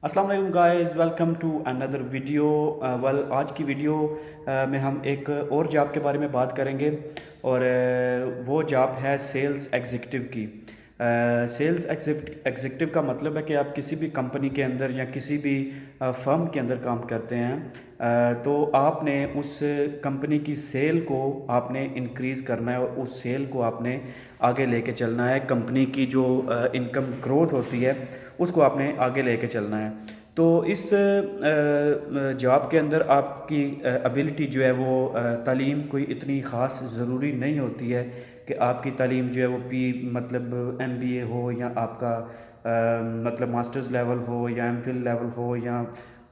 अस्सलाम वालेकुम guys, welcome to another video. आज की वीडियो में हम एक और जॉब के बारे में बात करेंगे और वो जॉब है सेल्स एग्जीक्यूटिव की। सेल्स एग्जीक्यूटिव का मतलब है कि आप किसी भी कंपनी के अंदर या किसी भी फर्म के अंदर काम करते हैं, तो आपने उस कंपनी की सेल को आपने इंक्रीज़ करना है और उस सेल को आपने आगे लेके चलना है। कंपनी की जो इनकम ग्रोथ होती है उसको आपने आगे लेके चलना है। तो इस जॉब के अंदर आपकी एबिलिटी जो है वो तालीम कोई इतनी ख़ास ज़रूरी नहीं होती है कि आपकी तालीम जो है वो मतलब एमबीए हो या आपका मतलब मास्टर्स लेवल हो या एमफिल लेवल हो या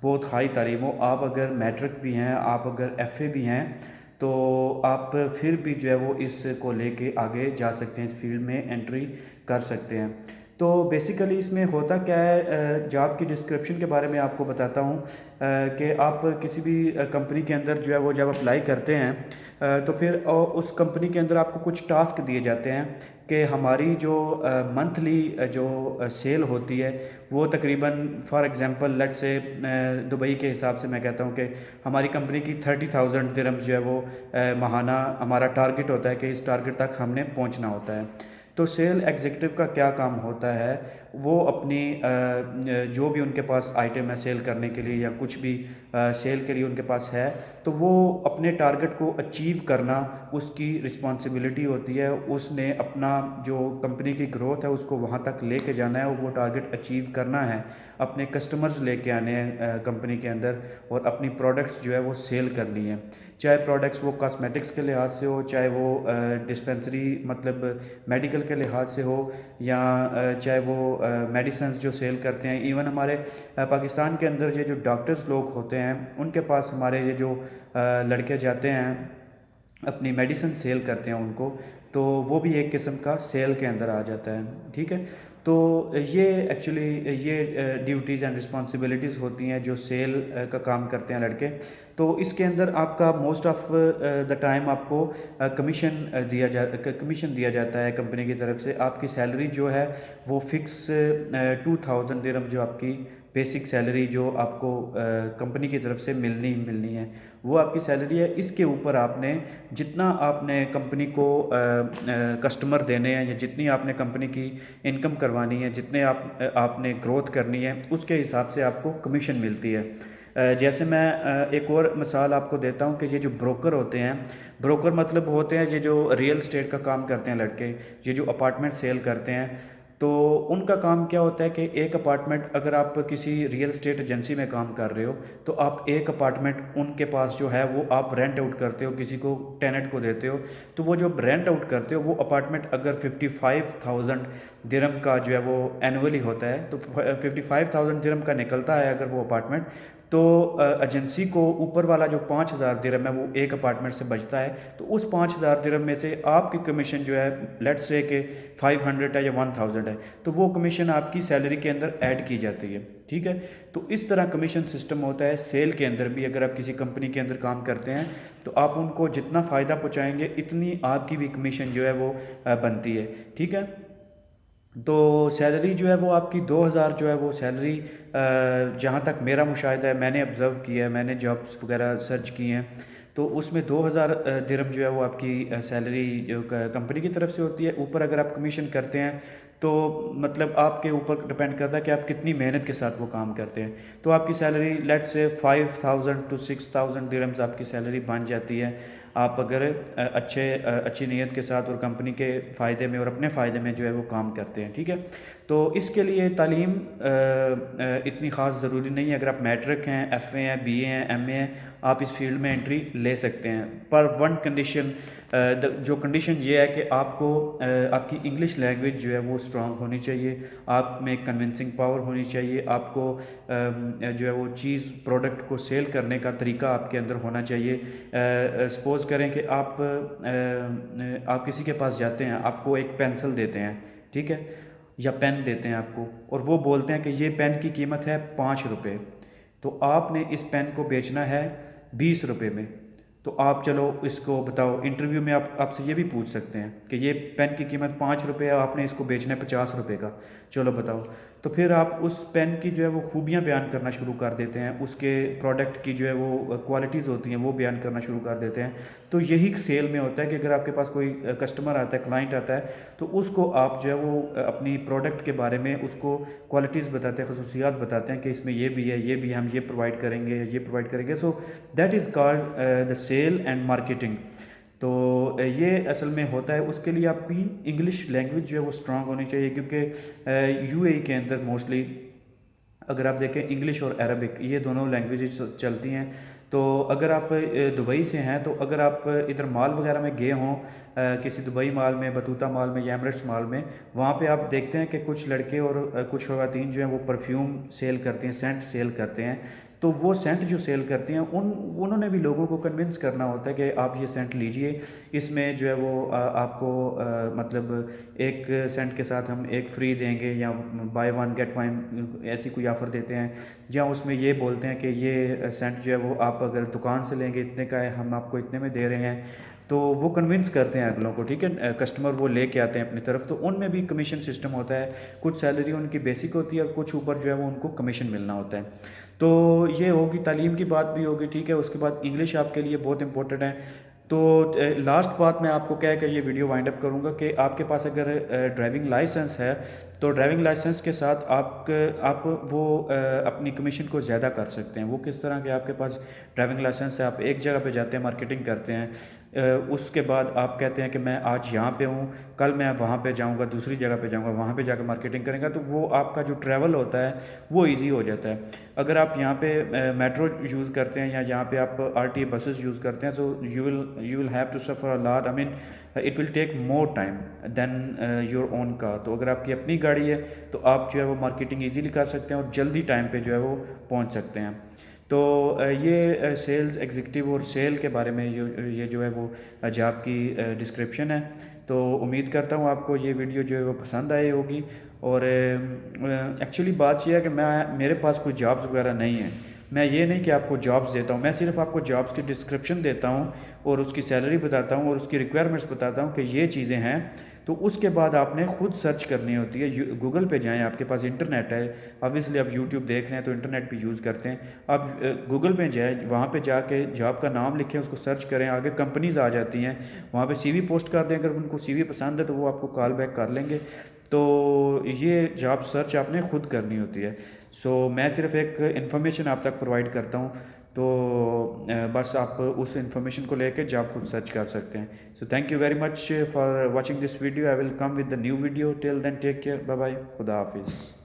बहुत हाई तालीम हो। आप अगर मैट्रिक भी हैं, आप अगर एफए भी हैं, तो आप फिर भी जो है वो इसको लेके आगे जा सकते हैं, इस फील्ड में एंट्री कर सकते हैं। तो बेसिकली इसमें होता क्या है, जॉब की डिस्क्रिप्शन के बारे में आपको बताता हूँ कि आप किसी भी कंपनी के अंदर जो है वो जब अप्लाई करते हैं, तो फिर उस कंपनी के अंदर आपको कुछ टास्क दिए जाते हैं कि हमारी जो मंथली जो सेल होती है वो तकरीबन for example let's say Dubai के हिसाब से मैं कहता हूँ कि हमारी कंपनी की 30,000 दिरहम जो है वो माहाना हमारा टारगेट होता है कि इस टारगेट तक हमने पहुँचना होता है। तो सेल एग्जीक्यूटिव का क्या काम होता है, वो अपनी जो भी उनके पास आइटम है सेल करने के लिए या कुछ भी सेल के लिए उनके पास है, तो वो अपने टारगेट को अचीव करना उसकी रिस्पॉन्सिबिलिटी होती है। उसने अपना जो कंपनी की ग्रोथ है उसको वहाँ तक लेके जाना है और वो टारगेट अचीव करना है, अपने कस्टमर्स लेके आने हैं कंपनी के अंदर और अपनी प्रोडक्ट्स जो है वो सेल करनी है। चाहे प्रोडक्ट्स वो कॉस्मेटिक्स के लिहाज से हो, चाहे वो डिस्पेंसरी मतलब मेडिकल के लिहाज से हो, या चाहे वो मेडिसिन जो सेल करते हैं। इवन हमारे पाकिस्तान के अंदर ये जो डॉक्टर्स लोग होते हैं उनके पास हमारे ये जो लड़के जाते हैं अपनी मेडिसिन सेल करते हैं उनको, तो वो भी एक किस्म का सेल के अंदर आ जाता है। ठीक है, तो ये एक्चुअली ये ड्यूटीज़ एंड रिस्पॉन्सिबिलिटीज़ होती हैं जो सेल का काम करते हैं लड़के। तो इसके अंदर आपका मोस्ट ऑफ द टाइम आपको कमीशन दिया जाता है कंपनी की तरफ से। आपकी सैलरी जो है वो फिक्स 2,000 दिरहम जो आपकी बेसिक सैलरी जो आपको कंपनी की तरफ से मिलनी ही मिलनी है, वो आपकी सैलरी है। इसके ऊपर आपने जितना आपने कंपनी को कस्टमर देने हैं या जितनी आपने कंपनी की इनकम करवानी है, जितने आपने ग्रोथ करनी है, उसके हिसाब से आपको कमीशन मिलती है। जैसे मैं एक और मिसाल आपको देता हूँ कि ये जो ब्रोकर होते हैं, ब्रोकर मतलब होते हैं ये जो रियल इस्टेट का काम करते हैं लड़के, ये जो अपार्टमेंट सेल करते हैं। तो उनका काम क्या होता है कि एक अपार्टमेंट अगर आप किसी रियल इस्टेट एजेंसी में काम कर रहे हो, तो आप एक अपार्टमेंट उनके पास जो है वो आप रेंट आउट करते हो, किसी को टेनेंट को देते हो। तो वो जो रेंट आउट करते हो वो अपार्टमेंट अगर 55,000 दिरहम का जो है वो एनुअली होता है, तो 55,000 दिरहम का निकलता है अगर वो अपार्टमेंट, तो एजेंसी को ऊपर वाला जो 5,000 दिरहम है वो एक अपार्टमेंट से बचता है। तो उस 5,000 दिरहम में से आपकी कमीशन जो है लेट्स से कि 500 है या 1,000 है, तो वो कमीशन आपकी सैलरी के अंदर ऐड की जाती है। ठीक है, तो इस तरह कमीशन सिस्टम होता है सेल के अंदर भी। अगर आप किसी कंपनी के अंदर काम करते हैं तो आप उनको जितना फ़ायदा पहुँचाएँगे इतनी आपकी भी कमीशन जो है वो बनती है। ठीक है, तो सैलरी जो है वो आपकी 2,000 जो है वो सैलरी, जहाँ तक मेरा मुशाहिदा है, मैंने ऑब्ज़र्व किया है, मैंने जॉब्स वगैरह सर्च की हैं, तो उसमें 2,000 दिरहम जो है वो आपकी सैलरी जो कंपनी की तरफ से होती है। ऊपर अगर आप कमीशन करते हैं तो मतलब आपके ऊपर डिपेंड करता है कि आप कितनी मेहनत के साथ वो काम करते हैं। तो आपकी salary let's say 5,000 to 6,000 dirhams आपकी सैलरी बन जाती है। आप अगर अच्छी नीयत के साथ और कंपनी के फ़ायदे में और अपने फ़ायदे में जो है वो काम करते हैं। ठीक है, तो इसके लिए तालीम इतनी ख़ास ज़रूरी नहीं है। अगर आप मैट्रिक हैं, एफ़ए हैं, बीए हैं, एमए हैं, आप इस फील्ड में एंट्री ले सकते हैं। पर वन कंडीशन, जो कंडीशन ये है कि आपको आपकी इंग्लिश लैंग्वेज जो है वो स्ट्रांग होनी चाहिए, आप में कन्विंसिंग पावर होनी चाहिए, आपको जो है वो चीज़ प्रोडक्ट को सेल करने का तरीका आपके अंदर होना चाहिए। सपोज़ करें कि आप किसी के पास जाते हैं, आपको एक पेंसिल देते हैं, ठीक है, या पेन देते हैं आपको, और वो बोलते हैं कि ये पेन की कीमत है 5 रुपये, तो आपने इस पेन को बेचना है 20 रुपये में। तो आप चलो इसको बताओ, इंटरव्यू में आप आपसे ये भी पूछ सकते हैं कि ये पेन की कीमत 5 रुपये है, आपने इसको बेचना है 50 रुपये का, चलो बताओ। تو پھر آپ اس پین کی جو ہے وہ خوبیاں بیان کرنا شروع کر دیتے ہیں، اس کے پروڈکٹ کی جو ہے وہ کوالٹیز ہوتی ہیں وہ بیان کرنا شروع کر دیتے ہیں۔ تو یہی سیل میں ہوتا ہے کہ اگر آپ کے پاس کوئی کسٹمر آتا ہے، کلائنٹ آتا ہے، تو اس کو آپ جو ہے وہ اپنی پروڈکٹ کے بارے میں اس کو کوالٹیز بتاتے ہیں، خصوصیات بتاتے ہیں کہ اس میں یہ بھی ہے، یہ بھی ہے، ہم یہ پرووائڈ کریں گے، یہ پرووائڈ کریں گے۔ So that is called the sale and marketing. تو یہ اصل میں ہوتا ہے، اس کے لیے آپ کی انگلش لینگویج جو ہے وہ اسٹرانگ ہونی چاہیے، کیونکہ یو اے ای کے اندر موسٹلی اگر آپ دیکھیں انگلش اور عربک یہ دونوں لینگویجز چلتی ہیں۔ تو اگر آپ دبئی سے ہیں تو اگر آپ ادھر مال وغیرہ میں گئے ہوں، کسی دبئی مال میں، بطوطہ مال میں یا ایمریٹس مال میں، وہاں پہ آپ دیکھتے ہیں کہ کچھ لڑکے اور کچھ خواتین جو ہیں وہ پرفیوم سیل کرتے ہیں، سینٹ سیل کرتے ہیں۔ تو وہ سینٹ جو سیل کرتے ہیں انہوں نے بھی لوگوں کو کنونس کرنا ہوتا ہے کہ آپ یہ سینٹ لیجئے، اس میں جو ہے وہ آپ کو مطلب ایک سینٹ کے ساتھ ہم ایک فری دیں گے، یا بائی ون گیٹ ون ایسی کوئی آفر دیتے ہیں، یا اس میں یہ بولتے ہیں کہ یہ سینٹ جو ہے وہ آپ اگر دکان سے لیں گے اتنے کا ہے، ہم آپ کو اتنے میں دے رہے ہیں۔ تو وہ کنونس کرتے ہیں اگلوں کو، ٹھیک ہے، کسٹمر وہ لے کے آتے ہیں اپنی طرف۔ تو ان میں بھی کمیشن سسٹم ہوتا ہے، کچھ سیلری ان کی بیسک ہوتی ہے اور کچھ اوپر جو ہے وہ ان کو کمیشن ملنا ہوتا ہے۔ تو یہ ہوگی، تعلیم کی بات بھی ہوگی، ٹھیک ہے۔ اس کے بعد انگلش آپ کے لیے بہت امپورٹنٹ ہے۔ تو لاسٹ بات میں آپ کو کہہ کر یہ ویڈیو وائنڈ اپ کروں گا کہ آپ کے پاس اگر ڈرائیونگ لائسنس ہے تو ڈرائیونگ لائسنس کے ساتھ آپ وہ اپنی کمیشن کو زیادہ کر سکتے ہیں۔ وہ کس طرح کہ آپ کے پاس ڈرائیونگ لائسنس ہے، آپ ایک جگہ پہ جاتے ہیں، مارکیٹنگ کرتے ہیں، اس کے بعد آپ کہتے ہیں کہ میں آج یہاں پہ ہوں، کل میں وہاں پہ جاؤں گا، دوسری جگہ پہ جاؤں گا، وہاں پہ جا کے مارکیٹنگ کریں گا، تو وہ آپ کا جو ٹریول ہوتا ہے وہ ایزی ہو جاتا ہے۔ اگر آپ یہاں پہ میٹرو یوز کرتے ہیں یا یہاں پہ آپ آر ٹی بسز یوز کرتے ہیں، تو you will have to suffer a lot, I mean it will take more time than your own car. تو اگر آپ کی اپنی گاڑی ہے تو آپ جو ہے وہ مارکیٹنگ ایزیلی کر سکتے ہیں اور جلدی ٹائم پہ جو ہے وہ پہنچ سکتے ہیں۔ تو یہ سیلز ایگزیکٹو اور سیل کے بارے میں یہ جو ہے وہ جاب کی ڈسکرپشن ہے۔ تو امید کرتا ہوں آپ کو یہ ویڈیو جو ہے وہ پسند آئی ہوگی۔ اور ایکچولی بات یہ ہے کہ میرے پاس کوئی جابز وغیرہ نہیں ہیں، میں یہ نہیں کہ آپ کو جابز دیتا ہوں، میں صرف آپ کو جابز کی ڈسکرپشن دیتا ہوں اور اس کی سیلری بتاتا ہوں اور اس کی ریکوائرمنٹس بتاتا ہوں کہ یہ چیزیں ہیں۔ تو اس کے بعد آپ نے خود سرچ کرنی ہوتی ہے، گوگل پہ جائیں، آپ کے پاس انٹرنیٹ ہے، آبویسلی آپ یوٹیوب دیکھ رہے ہیں تو انٹرنیٹ پہ یوز کرتے ہیں، آپ گوگل پہ جائیں، وہاں پہ جا کے جاب کا نام لکھیں، اس کو سرچ کریں، آگے کمپنیز آ جاتی ہیں، وہاں پہ سی وی پوسٹ کر دیں، اگر ان کو سی وی پسند ہے تو وہ آپ کو کال بیک کر لیں گے۔ تو یہ جاب سرچ آپ نے خود کرنی ہوتی ہے۔ سو میں صرف ایک انفارمیشن آپ تک پرووائڈ کرتا ہوں، تو بس آپ اس انفارمیشن کو لے کے جاب خود سرچ کر سکتے ہیں۔ So thank you very much for watching this video, I will come with the new video, till then take care, bye bye, خدا حافظ۔